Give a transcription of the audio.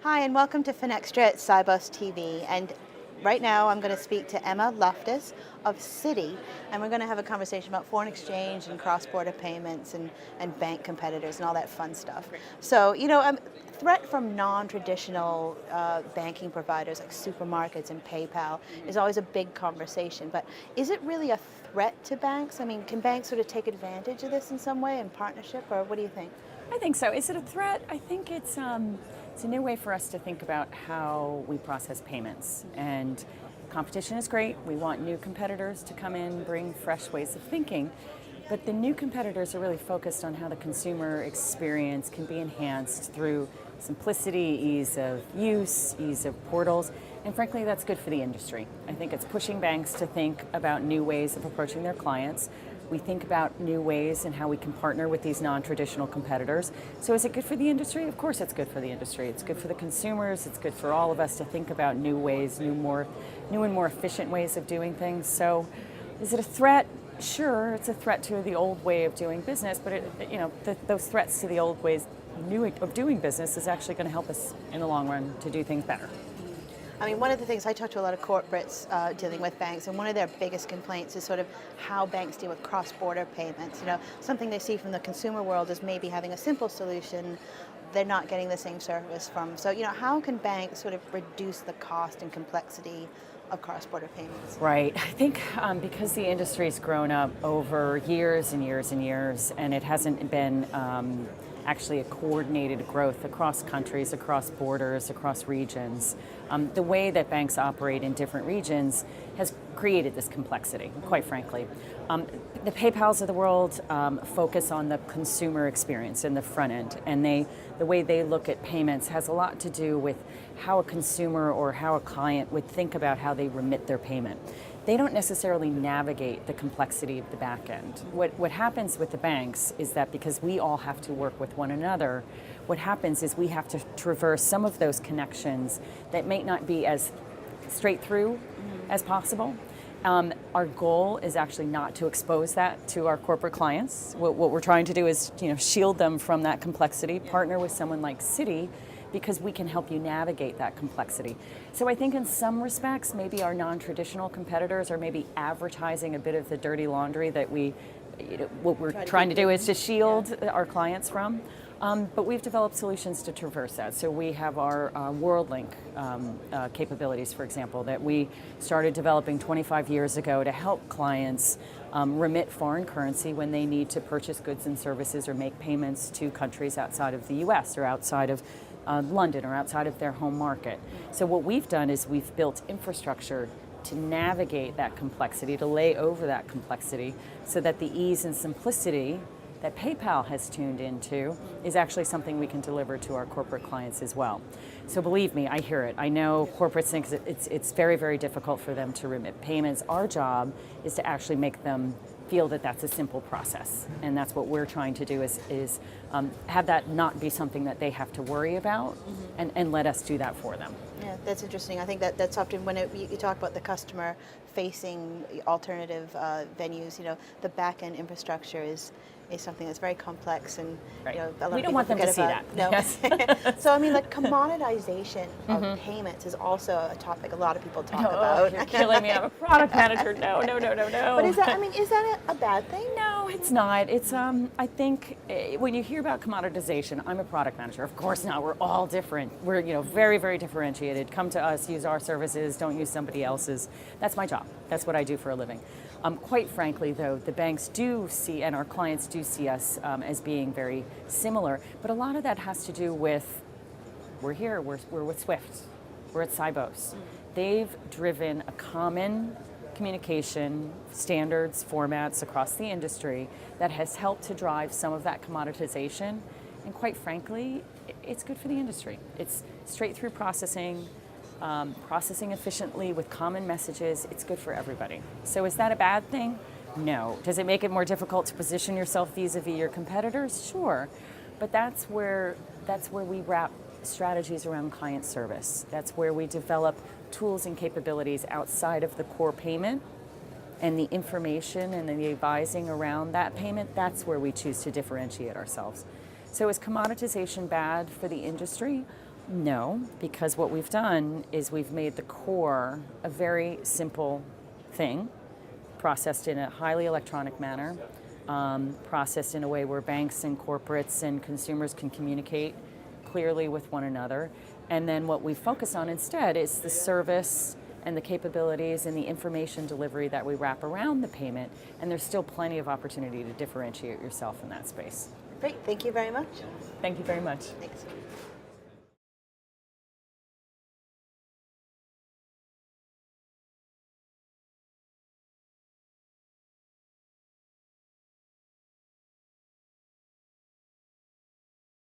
Hi, and welcome to Finextra at Sibos TV. And right now I'm going to speak to Emma Loftus of Citi, and we're going to have a conversation about foreign exchange and cross-border payments and bank competitors and all that fun stuff. So, threat from non-traditional banking providers like supermarkets and PayPal is always a big conversation, but is it really a threat to banks? I mean, can banks sort of take advantage of this in some way in partnership, or what do you think? I think so. Is it a threat? I think it's a new way for us to think about how we process payments. And competition is great. We want new competitors to come in, bring fresh ways of thinking. But the new competitors are really focused on how the consumer experience can be enhanced through simplicity, ease of use, ease of portals. And frankly, that's good for the industry. I think it's pushing banks to think about new ways of approaching their clients. We think about new ways and how we can partner with these non-traditional competitors. So is it good for the industry? Of course it's good for the industry. It's good for the consumers. It's good for all of us to think about new ways, new and more efficient ways of doing things. So is it a threat? Sure, it's a threat to the old way of doing business, but those threats to the old ways of doing business is actually going to help us in the long run to do things better. I mean, one of the things, I talk to a lot of corporates dealing with banks, and one of their biggest complaints is sort of how banks deal with cross-border payments. Something they see from the consumer world is maybe having a simple solution they're not getting the same service from. So, how can banks sort of reduce the cost and complexity of cross-border payments? Right. I think because the industry's grown up over years and years and years, and it hasn't been actually a coordinated growth across countries, across borders, across regions. The way that banks operate in different regions has created this complexity, quite frankly. The PayPals of the world focus on the consumer experience in the front end, and the way they look at payments has a lot to do with how a consumer or how a client would think about how they remit their payment. They don't necessarily navigate the complexity of the back end. What happens with the banks is that because we all have to work with one another, what happens is we have to traverse some of those connections that may not be as straight through as possible. Our goal is actually not to expose that to our corporate clients. What we're trying to do is shield them from that complexity, partner with someone like Citi, because we can help you navigate that complexity. So I think in some respects, maybe our non-traditional competitors are maybe advertising a bit of the dirty laundry that what we're trying to do is to shield our clients from. But we've developed solutions to traverse that. So we have our WorldLink capabilities, for example, that we started developing 25 years ago to help clients remit foreign currency when they need to purchase goods and services or make payments to countries outside of the US or outside of London or outside of their home market. So what we've done is we've built infrastructure to navigate that complexity, to lay over that complexity, so that the ease and simplicity that PayPal has tuned into is actually something we can deliver to our corporate clients as well. So believe me, I hear it. I know corporates think it's very, very difficult for them to remit payments. Our job is to actually make them feel that that's a simple process, and that's what we're trying to do is have that not be something that they have to worry about, and let us do that for them. Yeah, that's interesting. I think that's often when you talk about the customer-facing alternative venues. The back-end infrastructure is something that's very complex, and right. A lot we of don't people want them to forget see about. that. No. So I mean, like commoditization of payments is also a topic a lot of people talk about. You're killing me. I'm a product manager. No. But is that a bad thing? No, it's not. It's I think when you hear about commoditization, I'm a product manager. Of course not. We're all different. We're very, very differentiated. Come to us, use our services, don't use somebody else's. That's my job. That's what I do for a living. Quite frankly, though, the banks do see, and our clients do see us as being very similar, but a lot of that has to do with, we're here, we're with Swift, we're at Sibos. They've driven a common communication standards, formats across the industry that has helped to drive some of that commoditization, and quite frankly, it's good for the industry. It's straight through processing, processing efficiently with common messages. It's good for everybody. So is that a bad thing? No. Does it make it more difficult to position yourself vis-a-vis your competitors? Sure. But that's where we wrap strategies around client service. That's where we develop tools and capabilities outside of the core payment, and the information and the advising around that payment. That's where we choose to differentiate ourselves. So is commoditization bad for the industry? No, because what we've done is we've made the core a very simple thing, processed in a highly electronic manner, processed in a way where banks and corporates and consumers can communicate clearly with one another. And then what we focus on instead is the service and the capabilities and the information delivery that we wrap around the payment. And there's still plenty of opportunity to differentiate yourself in that space. Great, thank you very much. Thank you very much. Thanks.